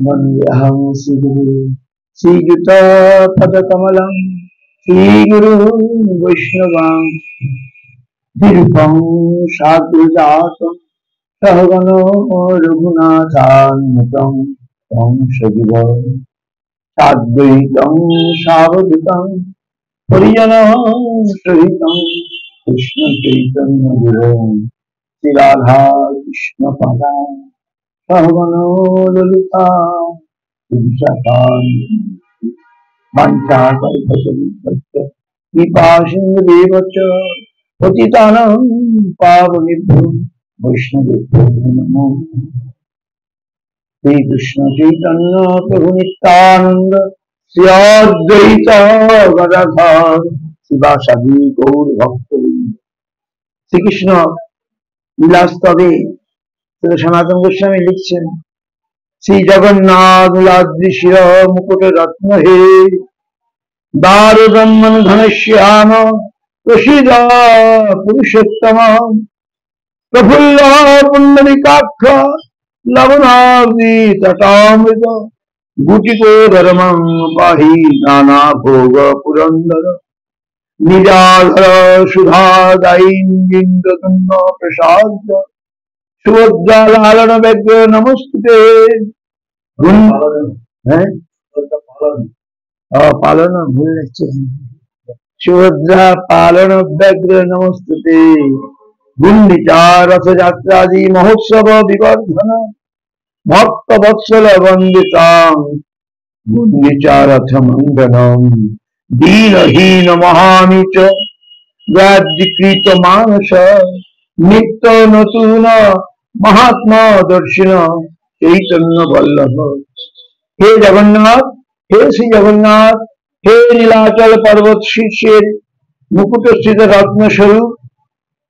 वन्देऽहं श्रीगुरु श्रीयुता पदकमलं श्रीगुरु वैष्णवां निरुपं साग्रजातं सहगनो रघुनाथान्वितं तं सजीवं साद्वैतं सावधूतं परिजनं सहितं कृष्ण चैतन्य गुरु श्री राधा कृष्ण पादा सहगनो ललिता कृपासिन्धुदेवच पतितानां पावनेभ्यो वैष्णवेभ्यो नमो श्री कृष्ण चैतन्य प्रभु नित्यानंद श्री अद्वैत गदाधर शिवासादि गौर भक्तवृंद। श्री कृष्ण लीलास्तवे श्री सनातन गोस्वामी लिखছেন श्री जगन्नाथ लीलादृश्य मुकुट रत्न हे दारु ब्रह्मण घनश्याम प्रसीद पुरुषोत्तम प्रफुल्ल पुंडरीकाक्ष लवणाब्धि तटामृत गुटिको धर्मं पाहि नाना भोग पुरंदर निजाधर सुधादायीन्द्रतुंग प्रसाद सुभद्रा लालन व्यग्र नमस्ते पालन भूल सुभद्रा पालन व्यग्र नमस्ते गुंडिचा रथ यात्रादि महोत्सव विवर्धन भक्त वत्सल वंदिता गुंडिचा रथ मंडनम दीनहीन महानीच व्याधिकृत मानस नित्य नतून महात्मा दर्शन चैतन्य वल्लभ। हे जगन्नाथ, हे श्री जगन्नाथ, हे नीलाचल पर्वत शीर्षेर मुकुट स्थित रत्न स्वरूप,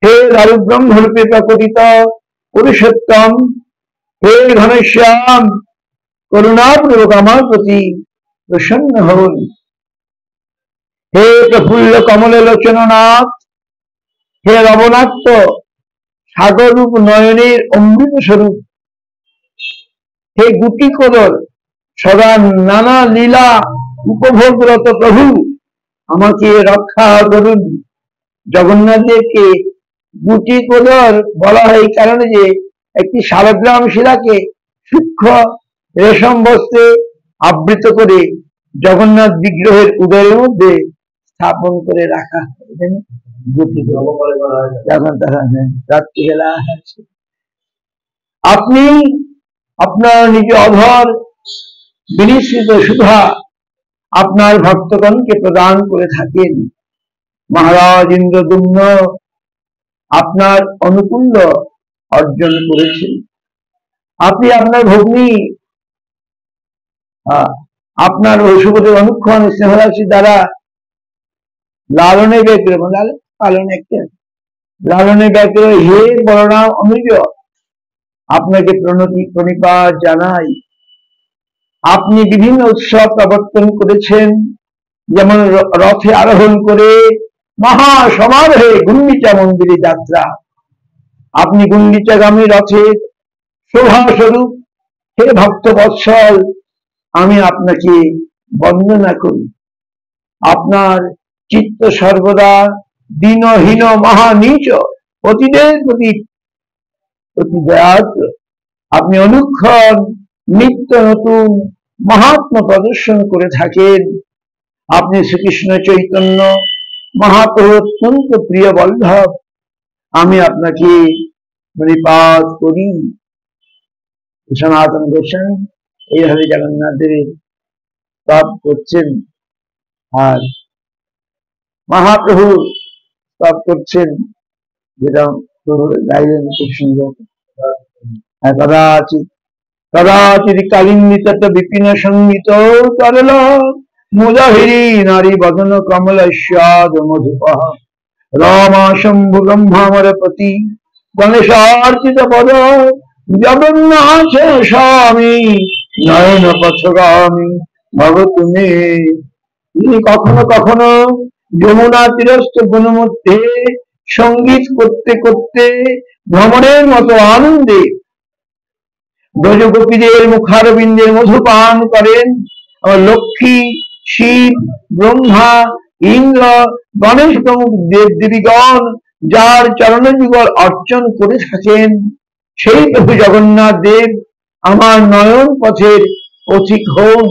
हे दारु ब्रह्म रूपे प्रकटित पुरुषोत्तम, हे घनश्याम करुणापूर्वक আমার প্রতি प्रसन्न হন। हे प्रफुल्ल कमल लोचन नाथ, हे लवणाक्ष सागर रूप नयनेर अमृत स्वरूप, हे गुटी कदर सदा नाना लीला उपभोगरत प्रभु আমাকে রক্ষা করুন। জগন্নাথদেরকে গুটি কোদর বলা হয় এই কারণে যে একটি শালগ্রাম শিলাকে সূক্ষ্ম রেশম বস্ত্রে আবৃত করে জগন্নাথ বিগ্রহের উদরের মধ্যে স্থাপন করে রাখা হয়। গুটি যখন তারা রাত্রিবেলা আপনি আপনার নিজ অধর বিনিশ্চিত সুধা আপনার ভক্তগণকে প্রদান করে থাকেন। মহারাজ ইন্দ্রদুম্ন আপনার অনুকূল্য অর্জন করেছেন। আপনি আপনার ভগ্নী আপনার সুবোধের অনুক্ষণ স্নেহরাশি দ্বারা লালনে ব্যগ্র পালনে লালনে ব্যগ্র হে বলরাম অনুজ আপনাকে প্রণতি প্রণিপাত জানাই। আপনি বিভিন্ন উৎসব প্রবর্তন করেছেন, যেমন রথে আরোহণ করে মহা সমারোহে গুন্ডিচা মন্দিরে যাত্রা। আপনি গুন্ডিচাগামী রথের শোভা স্বরূপ। হে ভক্ত বৎসল আমি আপনাকে বন্দনা করি। আপনার চিত্ত সর্বদা দীনহীন মহানীচ অতীতের প্রতি দয়াদ্র। আপনি অনুক্ষণ নিত্য নতুন মহাত্মা প্রদর্শন করে থাকেন। আপনি শ্রীকৃষ্ণ চৈতন্য মহাপ্রভু অত্যন্ত প্রিয় বল্লভ। আমি আপনাকে প্রণিপাত করি। সনাতন গোস্বামী এইভাবে জগন্নাথ দেবের স্তব করছেন আর মহাপ্রভু স্তব করছেন, যেটা গাইলেন খুব সুন্দর। কদাচিৎ কদাচিৎ কালিন্দিত বিপিন সঙ্গীত তরল মুদাহিরি নারী বদন কমল স্বাদ মধুপ রামা শম্ভু ব্রহ্মামরপতি গণেশার্চিত পদ জগন্নাথ স্বামী নয়ন পথগামী ভগতুমে। তিনি কখনো কখনো যমুনা তীরস্থ বন মধ্যে সঙ্গীত করতে করতে ভ্রমণের মতো আনন্দে ব্রজগোপীদের মুখারবিন্দের মধু পান করেন। আমার লক্ষ্মী, শিব, ব্রহ্মা, ইন্দ্র, গণেশ প্রমুখ দেব দেবীগণ যার চরণ যুগল অর্চন করে থাকেন, সেই প্রভু জগন্নাথ দেব আমার নয়ন পথের পথিক হন।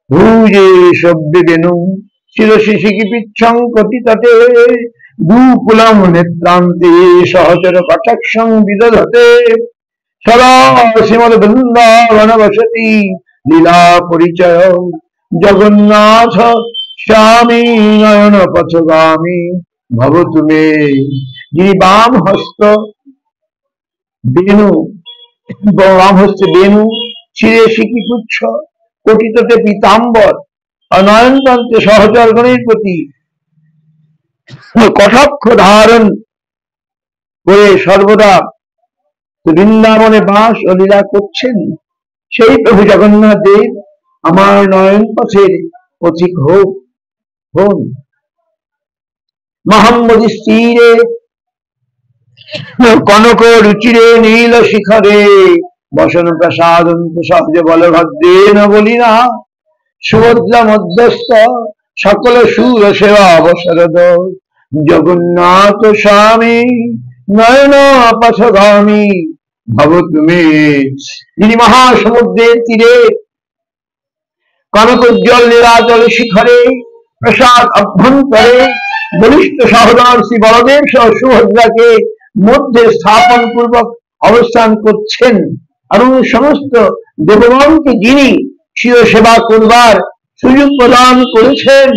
ভুজে সব্যে বেনু শিরসি শিখিপিচ্ছং কটিতটে দুকুলম নেত্রান্তে সহচর কটাক্ষং বিদধতে সদা শ্রীমদ বৃন্দাবন বসতি লীলা পরিচয় জগন্নাথ স্বামী নয়ন পথগামী ভবতু মে। যিনি বাম হস্ত বেনু, বাম হস্তে বেনু, শিরে শিখিপুচ্ছ, কটিতটে পীতাম্বর, নয়নতন্ত্রে সহচরগণের প্রতি কটাক্ষ ধারণ করে সর্বদা বৃন্দাবনে বাস ও লীলা করছেন, সেই প্রভু জগন্নাথ দেব আমার নয়ন পথের পথিক হন। মহাম্মদী স্থিরে কনক রুচিরে নীল শিখরে বসন প্রসাদন্ত সহজ বলভদ্রেন বলিনা সুভদ্রা মধ্যস্থ সকল সুর সেবা অবসরদ জগন্নাথ স্বামী নয়ন পথগামী ভবতু মে। যিনি মহাসমুদ্রের তীরে কনকোজ্জ্বল নীলাচল শিখরে প্রসাদ অভ্যন্তরে বলিষ্ঠ সহোদর শ্রী বলদেব সহ সুভদ্রাকে মধ্যে স্থাপন পূর্বক অবস্থান করছেন এবং সমস্ত দেবগণকে যিনি চির সেবা করবার সুযোগ প্রদান করেছেন,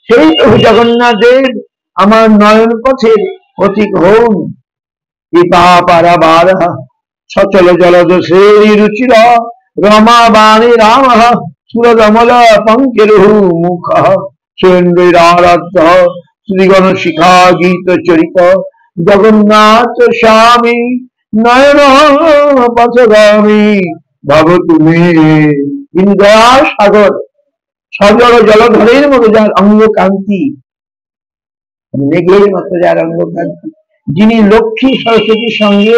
সেই প্রভু জগন্নাথ দেব আমার নয়ন পথের পথিক হন। কৃপা পারাবার সচল জলদ শ্রী রুচির রমা বাণী রাম সুরদমল পঙ্কেরু মুখ সুরেন্দ্রারাধ্য শ্রীগণ শিখা গীত চরিত জগন্নাথ স্বামী নয়ন পথগামী ভবতু মে। তিনি দয়া সাগর সজল জলধরের মতো যার অঙ্গ কান্তি, মেঘের মতো যার অঙ্গ কান্তি, যিনি লক্ষ্মী সরস্বতীর সঙ্গে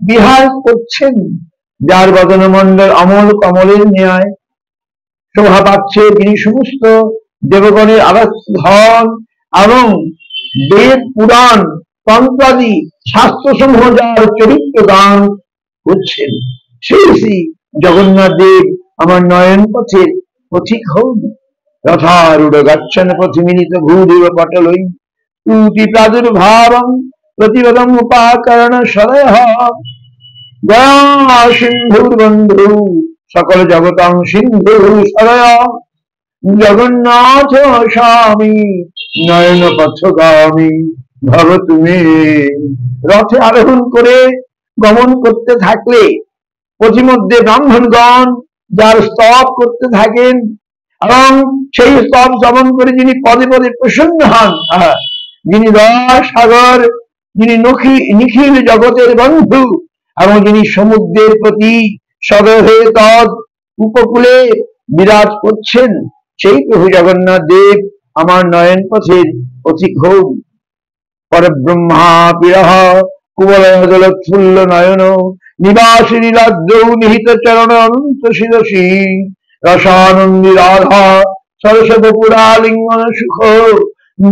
বিহার করছেন, যার বদনমণ্ডল অমল কমলের ন্যায় শোভা পাচ্ছে, যিনি সমস্ত দেবগণের আরাধ্য ধন এবং বেদ পুরাণ তন্ত্রাদি শাস্ত্রসমূহ যার চরিত্র গান করছেন, সেই শ্রী জগন্নাথ দেব আমার নয়ন পথের পথিক হন। রথারূঢ় গচ্ছন পথিমিলিত ভূদেব পটলই তুতি প্রাদুর্ভাবং প্রতিপদম উপাকরণ সদয় দয়া সিন্ধুর বন্ধু সকল জগতং সিন্ধু সদয় জগন্নাথ স্বামী নয়ন পথগামী ভবতু মে। রথে আরোহণ করে গমন করতে থাকলে পথিমধ্যে ব্রাহ্মণগণ যার স্তব করতে থাকেন এবং সেই স্তব শ্রবণ করে যিনি পদে পদে প্রসন্ন হন, যিনি দয়া সাগর, যিনি নিখিল জগতের বন্ধু এবং যিনি সমুদ্রের প্রতি সদহে তদ উপকূলে বিরাজ করছেন, সেই প্রভু জগন্নাথ দেব আমার নয়ন পথের পথিক হন। পরব্রহ্মা বিরহ কুবলদলোৎফুল্ল নয়ন নিবাসী নীলাদ্রৌ নিহিত চরণ অনন্ত শিরসী রসানন্দী রাধা সরস বপুরালিঙ্গন সুখ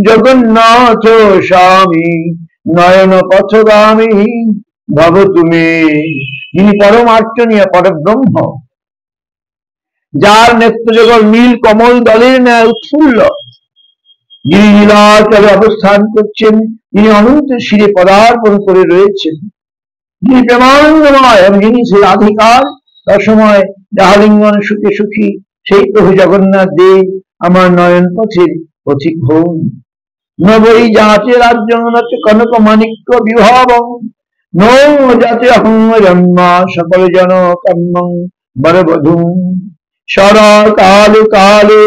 জগন্নাথ স্বামী নয়ন পথগামী ভবতু মে। যিনি পরমার্চনীয় পরব্রহ্ম, যার নেত্র জগৎ নীল কমল দলের ন্যায় উৎফুল্ল, যিনি নীলাচলে অবস্থান করছেন, যিনি অনন্ত শিরে পদার্পণ করে রয়েছেন, যিনি প্রেমানন্দময় এবং যিনি সেই রাধিকার রসময় যাহালিঙ্গন সুখে সুখী, সেই প্রভু জগন্নাথ দেব আমার নয়ন পথের পথিক হন। নবৈ যাচে রাজ্য কনক মাণিক্য বিভবং নো যাচে অহং জন্মা সকল জন কর্মং বরবধূ সরা কালে কালে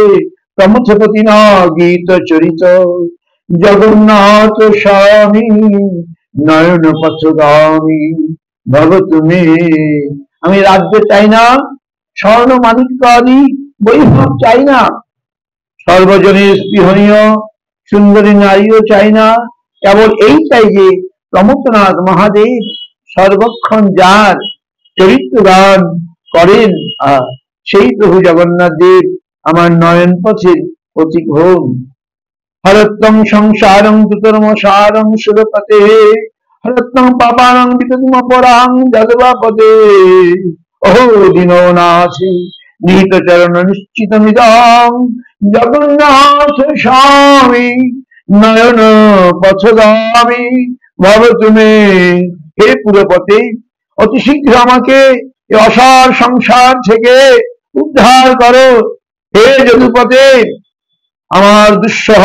প্রমথপতি না গীত চরিত জগন্নাথ স্বামী নয়ন পথগামী ভবতু মে। আমি রাজ্য চাই না, স্বর্ণ মাণিক্য আদি বৈভব চাই না, সর্বজনের স্পৃহণীয় সুন্দরী নারীও চাই না, কেবল এই চাই যে প্রমথনাথ মহাদেব সর্বক্ষণ যার চরিত্র গান করেন, সেই প্রভু জগন্নাথ দেব আমার নয়ন পথের প্রতীক হন। হরত্তং সংসারং দুতরমসারং সুরপতে, হরত্তং পাপানং বিততিমপরাং যাদবাপদে। অহো দীননাথে নিহিত চরণ নিশ্চিতমিদং, জগন্নাথ স্বামী নয়ন পথগামী ভবতু মে। হে পুরপতে, অতি শীঘ্র আমাকে এই অসার সংসার থেকে উদ্ধার করো। হে যদুপতে, আমার দুঃসহ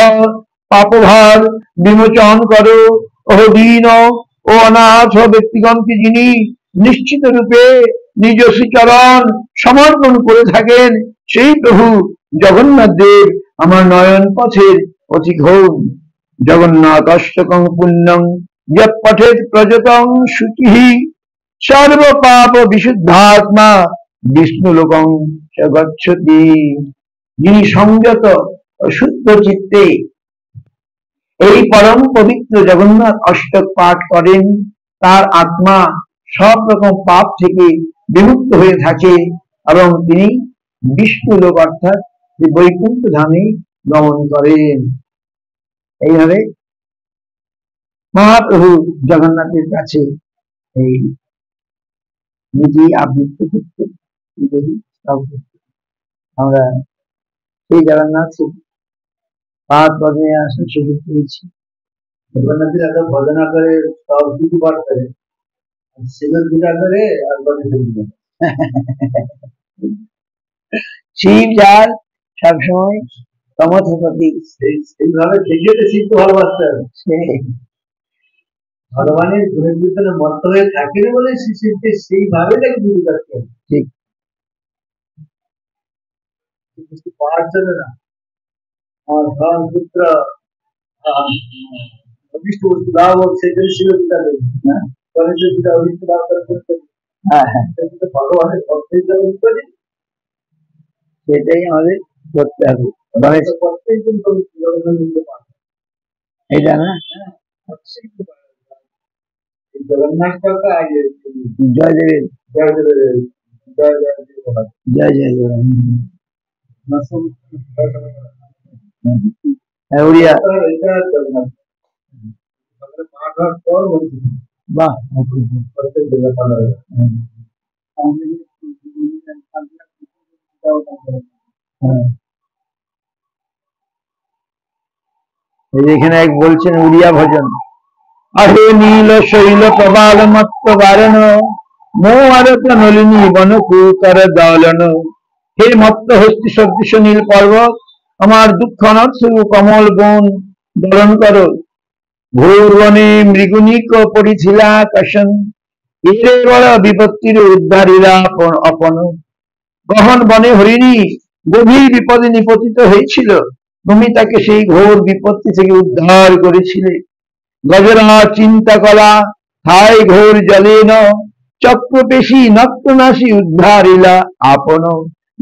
পাপভার বিমোচন করো। ও দীন ও অনাথ ব্যক্তিগণকে যিনি নিশ্চিত রূপে নিজ শ্রীচরণ সমর্পণ করে থাকেন, সেই প্রভু জগন্নাথ দেব আমার নয়ন পথের পথিক হন। জগন্নাথ অষ্টকং পুণ্যং যৎ পঠেৎ প্রযতং শুচিঃ, সর্ব পাপ বিশুদ্ধাত্মা বিষ্ণু লোকং চ গচ্ছতি। যিনি সংযত ও শুদ্ধ চিত্তে এই পরম পবিত্র জগন্নাথ অষ্টক পাঠ করেন, তার আত্মা সব রকম পাপ থেকে বিমুক্ত হয়ে থাকে এবং তিনি বিষ্ণু লোক অর্থাৎ বৈকুণ্ঠ ধামে গমন করেন। এইভাবে মহাপ্রভু জগন্নাথের কাছে এই নিজেই আবৃত্তি করতে আমরা সেই জগন্নাথের পাঠ বদনে আসার সুযোগ পেয়েছি। জগন্নাথের এত ভজনা করে সব কিছু পাঠ করে, শিবের পূজা করে আর শিব যার সবসময় তমথপতি, সেইভাবে শিখে শিবকে ভালোবাসতে হবে। ভগবানের গুণের ভিতরে মত্ত হয়ে থাকে বলে শিশুকে সেইভাবে তাকে পুজো করতে হবে। ঠিক কিছু পাওয়ার জন্য না, আমার ধন পুত্র অভিষ্ট বস্তু লাভ হোক, সেই জন্য শিবের পূজা করি না, গণেশের পূজা অভিষ্ট লাভ করতে। ভগবানের ভক্ত হিসাবে করি, সেটাই আমাদের করতে হবে। গণেশ প্রত্যেক দিন এটা না জগন্নাথ জয় দেবের জয় দেবের জয় জয় জয় জয় বাহ। এখানে এক বলছেন উড়িয়া ভজন, আহে নীল শৈল প্রবাল মত্ত বারণ, মোহারত নলিনী বনকুকর দলন। হে মত্ত হস্তি সদৃশ নীল পর্বত, আমার দুঃখ অনর্থ কমল বন দলন করো। ঘোর বনে মৃগুনিক পড়িছিলা কাশন, এরে বড় বিপত্তির উদ্ধারিলা অপন। গহন বনে হরিণী গভীর বিপদে নিপতিত হয়েছিল, তুমি তাকে সেই ঘোর বিপত্তি থেকে উদ্ধার করেছিলে। গজরা চিন্তা কলা হাই ঘোর জলে ন, চক্র পেশি নক্তনাশী উদ্ধারিলা আপন।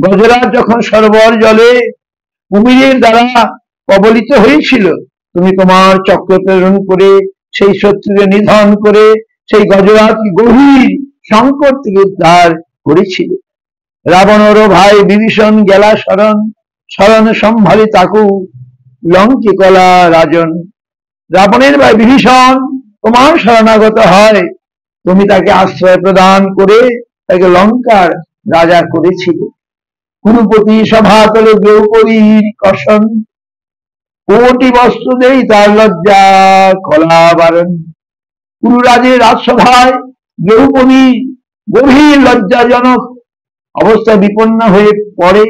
গজরা যখন সরোবর জলে কুমিরের দ্বারা কবলিত হয়েছিল, তুমি তোমার চক্র প্রেরণ করে সেই শত্রুকে নিধন করে সেই গজরাকে গভীর সংকট থেকে উদ্ধার করেছিলে। রাবণের ভাই বিভীষণ গেলা শরণ, শরণ সম্ভালে তাকু লঙ্কে কলা রাজন। রাবণের ভাই বিভীষণ তোমার শরণাগত হয়, তুমি তাকে আশ্রয় প্রদান করে তাকে লঙ্কার রাজা করেছিলে। কুরুপতি সভাতলে দ্রৌপদীর কষণ, কোটি বস্ত্র দেই তার লজ্জা কলা বারণ। কুরুরাজের রাজসভায় দ্রৌপদী গভীর লজ্জাজনক অবস্থা বিপন্ন হয়ে পড়ে,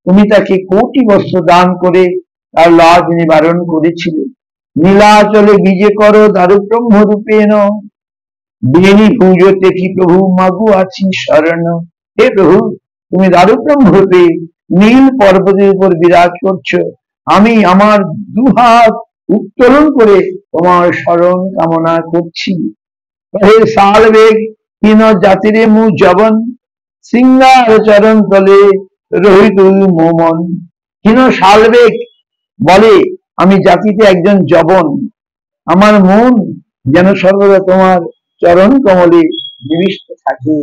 তুমি তাকে কোটি বস্ত্র দান করে তার লাজ নিবারণ করেছিলে। নীলাচলে বিজে করো দারু ব্রহ্ম রূপেণ, বেনি পূজতে কি প্রভু মাগু আছি শরণ। হে প্রভু, তুমি দারু ব্রহ্ম রূপে নীল পর্বতের উপর বিরাজ করছো, আমি আমার দুহাত উত্তোলন করে তোমার শরণ কামনা করছি। হে সাল বেগ হীন জাতিরে মু জবন, সিংহার চরণ তলে রহিত মোমন। হীন শালবেগ বলে আমি জাতিতে একজন জবন, আমার মন যেন সর্বদা তোমার চরণ কমলে নিবিষ্ট থাকে।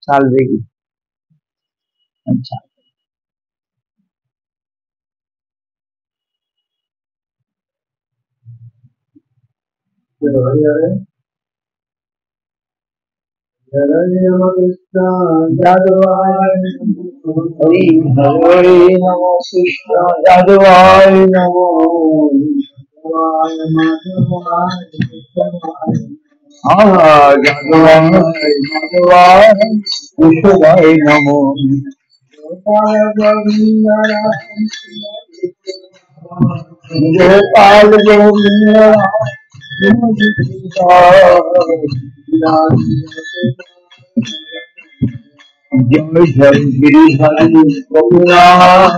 salvegi. अच्छा हरि हरे नमो कृष्ण यादवाय नमो यादवाय विष्णुवाय नमो गोपाल गोविंद जय जय गिरिधारी गोपीनाथ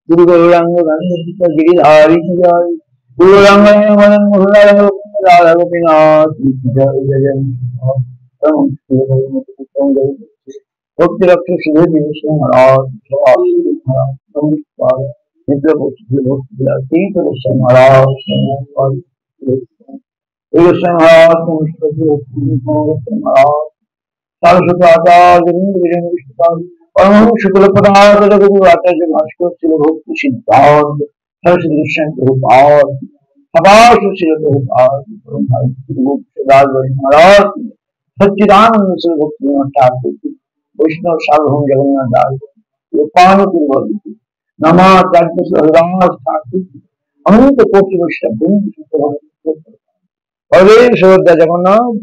गुरु गौरांग गिरिधारी गुरु रंग मदन मोहन राधा गोपीनाथ भक्ति रक्षक सुधे दिवस महाराज मित्र भक्ति महाराज महाराज सरस्वती आचार्य परम शुक्ल पदार्थ जगत आचार्य भास्कर शिल भक्ति सिद्धांत सरस्वती गोस्वामी प्रभुपाद सभाष शिल प्रभुपाद महाराज सच्चिदानंद शिल भक्ति ठाकुर वैष्णव सार्वभौम जगन्नाथ दास गोपाल तिरुपति नमाचार्य हरिदास ठाकुर अनंत कोटि वैष्णव हरे श्रद्धा जगन्नाथ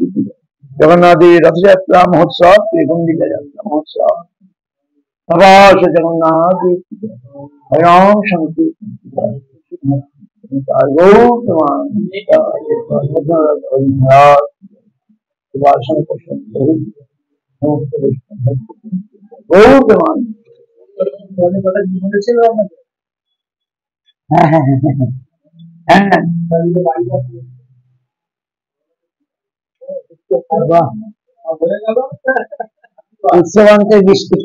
जगन्नाथ रथ यात्रा महोत्सव गुंडिचा यात्रा महोत्सव सभाष जगन्नाथ हरिराम शांति উৎসবান্তে বৃষ্টি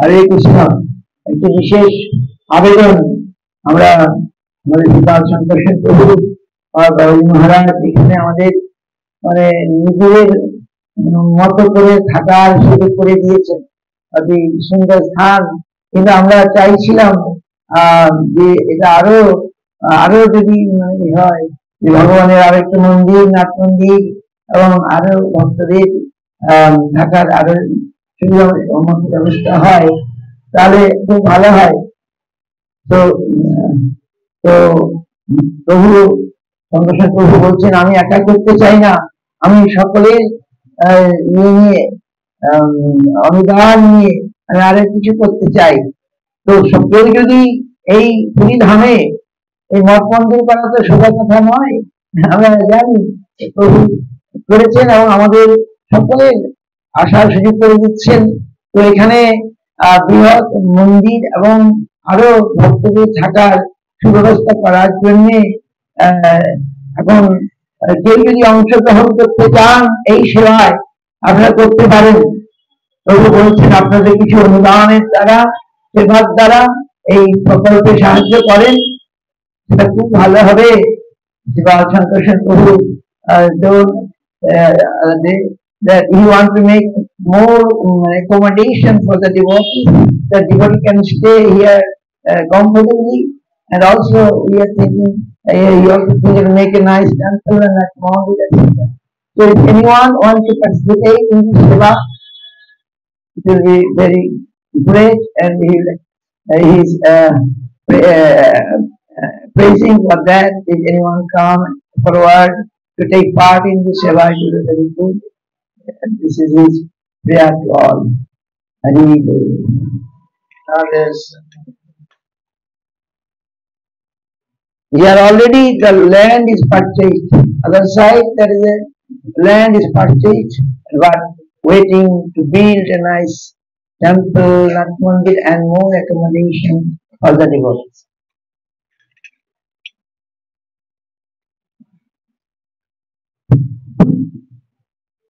হরে কৃষ্ণ একটি বিশেষ আবেদন আমরা আমাদের বিকাশ শঙ্কর প্রভু মহারাজ এখানে আমাদের মানে নিজের মতো করে থাকার সুযোগ করে দিয়েছেন অতি সুন্দর স্থান কিন্তু আমরা চাইছিলাম যে এটা আরো আরো যদি মানে হয় যে ভগবানের আরেকটা মন্দির নাট মন্দির এবং আরো ভক্তদের থাকার আরো সুবিধা ব্যবস্থা হয় তাহলে খুব ভালো হয় তো তো প্রভু শঙ্কর প্রভু বলছেন আমি একা করতে চাই না আমি সকলের নিয়ে অনুদান নিয়ে আমি আরো কিছু করতে চাই তো সকল যদি এই পুরী ধামে এই মঠ মন্দির করা তো সোজা কথা নয় আমরা জানি প্রভু করেছেন এবং আমাদের সকলের আসার সুযোগ করে দিচ্ছেন তো এখানে বৃহৎ মন্দির এবং আরো ভক্তদের থাকার সুব্যবস্থা করার জন্য এখন কেউ যদি অংশগ্রহণ করতে চান এই সেবায় আপনারা করতে পারেন প্রভু বলছেন আপনাদের কিছু অনুদানের দ্বারা সেবার দ্বারা এই প্রকল্পে সাহায্য করেন সেটা খুব ভালো হবে শঙ্কর প্রভু that you want to make more accommodation for the devotee can stay here comfortably and also we are thinking you have to make a nice temple and a mountain etc. So if anyone wants to participate in this seva it will be very great and he is praising for that if anyone come forward to take part in this seva it will be very good. And this is his prayer to all. Here already the land is purchased. Other side there is a land is purchased, but waiting to build a nice temple, Nath Mandir, and more accommodation for the devotees.